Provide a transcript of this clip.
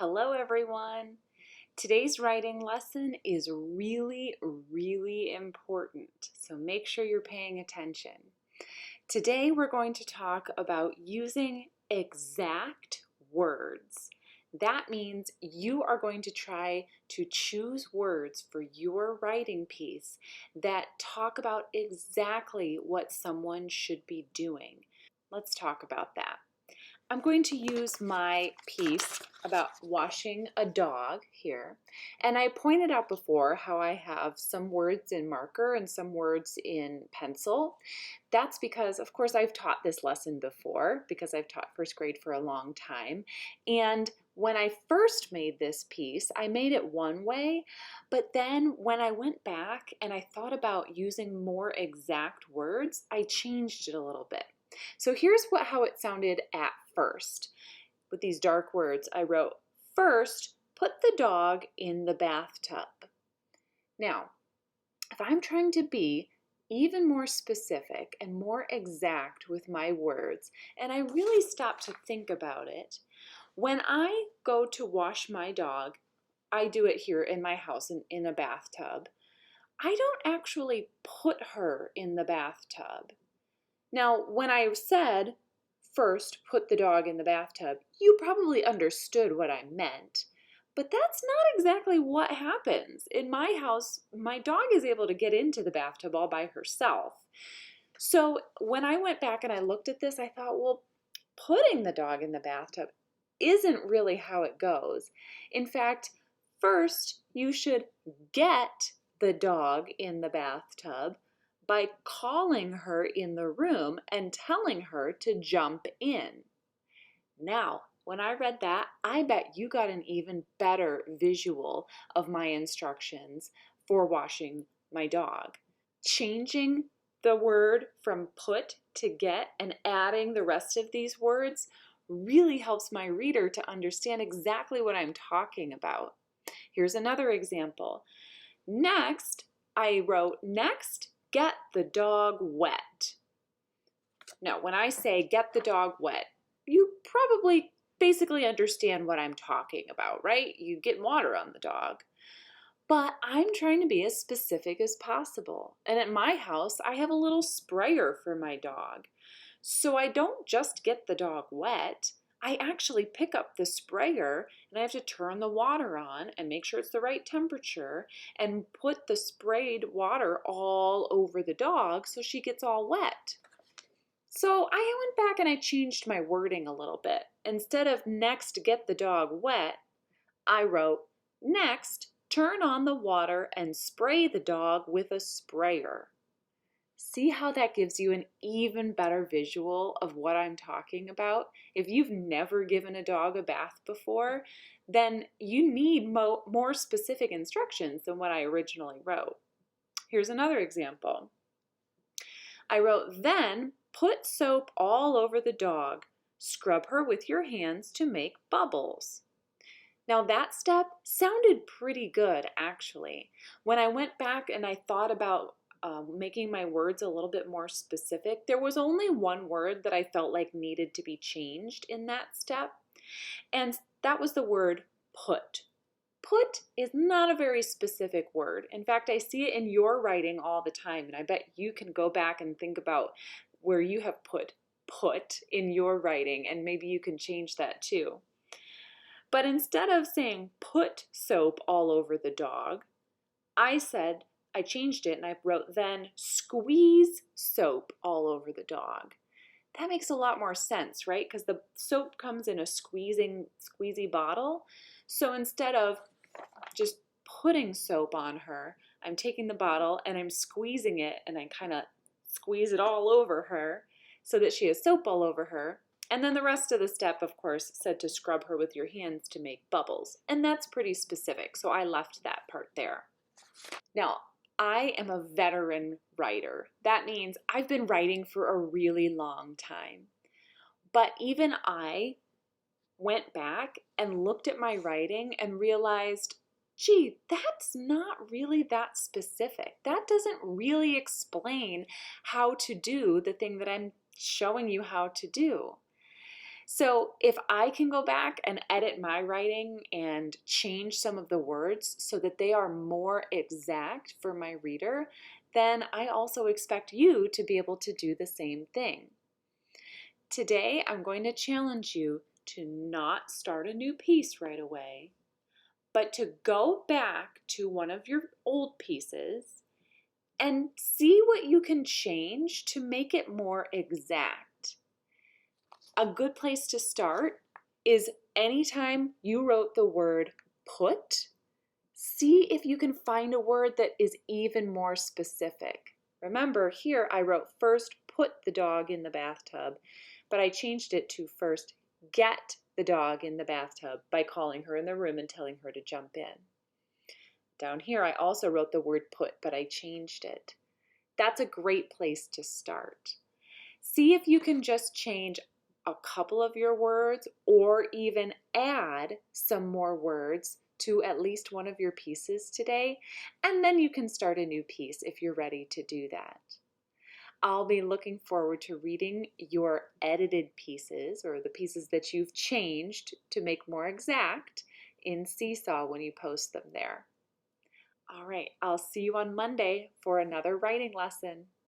Hello everyone! Today's writing lesson is really important, so make sure you're paying attention. Today we're going to talk about using exact words. That means you are going to try to choose words for your writing piece that talk about exactly what someone should be doing. Let's talk about that. I'm going to use my piece about washing a dog here. And I pointed out before how I have some words in marker and some words in pencil. That's because, of course, I've taught this lesson before because I've taught first grade for a long time. And when I first made this piece, I made it one way, but then when I went back and I thought about using more exact words, I changed it a little bit. So here's how it sounded at first. With these dark words, I wrote, first, put the dog in the bathtub. Now, if I'm trying to be even more specific and more exact with my words, and I really stop to think about it, when I go to wash my dog, I do it here in my house in a bathtub. I don't actually put her in the bathtub. Now, when I said, first, put the dog in the bathtub, you probably understood what I meant. But that's not exactly what happens. In my house, my dog is able to get into the bathtub all by herself. So when I went back and I looked at this, I thought, well, putting the dog in the bathtub isn't really how it goes. In fact, first, you should get the dog in the bathtub by calling her in the room and telling her to jump in. Now, when I read that, I bet you got an even better visual of my instructions for washing my dog. Changing the word from put to get and adding the rest of these words really helps my reader to understand exactly what I'm talking about. Here's another example. Next, I wrote, next, get the dog wet. Now, when I say get the dog wet, you probably basically understand what I'm talking about, right? You get water on the dog. But I'm trying to be as specific as possible. And at my house, I have a little sprayer for my dog. So I don't just get the dog wet. I actually pick up the sprayer and I have to turn the water on and make sure it's the right temperature and put the sprayed water all over the dog so she gets all wet. So I went back and I changed my wording a little bit. Instead of next get the dog wet, I wrote next turn on the water and spray the dog with a sprayer. See how that gives you an even better visual of what I'm talking about? If you've never given a dog a bath before, then you need more specific instructions than what I originally wrote. Here's another example. I wrote, then put soap all over the dog. Scrub her with your hands to make bubbles. Now that step sounded pretty good, actually. When I went back and I thought about making my words a little bit more specific, there was only one word that I felt like needed to be changed in that step, and that was the word put. Put is not a very specific word. In fact, I see it in your writing all the time, and I bet you can go back and think about where you have put in your writing, and maybe you can change that too. But instead of saying put soap all over the dog, I changed it and I wrote then squeeze soap all over the dog. That makes a lot more sense, right? Because the soap comes in a squeezy bottle. So instead of just putting soap on her, I'm taking the bottle and I'm squeezing it and I kind of squeeze it all over her so that she has soap all over her. And then the rest of the step, of course, said to scrub her with your hands to make bubbles. And that's pretty specific, so I left that part there. Now, I am a veteran writer. That means I've been writing for a really long time. But even I went back and looked at my writing and realized, gee, that's not really that specific. That doesn't really explain how to do the thing that I'm showing you how to do. So if I can go back and edit my writing and change some of the words so that they are more exact for my reader, then I also expect you to be able to do the same thing. Today, I'm going to challenge you to not start a new piece right away, but to go back to one of your old pieces and see what you can change to make it more exact. A good place to start is anytime you wrote the word put, see if you can find a word that is even more specific. Remember, here I wrote first put the dog in the bathtub, but I changed it to first get the dog in the bathtub by calling her in the room and telling her to jump in. Down here, I also wrote the word put, but I changed it. That's a great place to start. See if you can just change a couple of your words or even add some more words to at least one of your pieces today, and then you can start a new piece if you're ready to do that. I'll be looking forward to reading your edited pieces or the pieces that you've changed to make more exact in Seesaw when you post them there. All right, I'll see you on Monday for another writing lesson.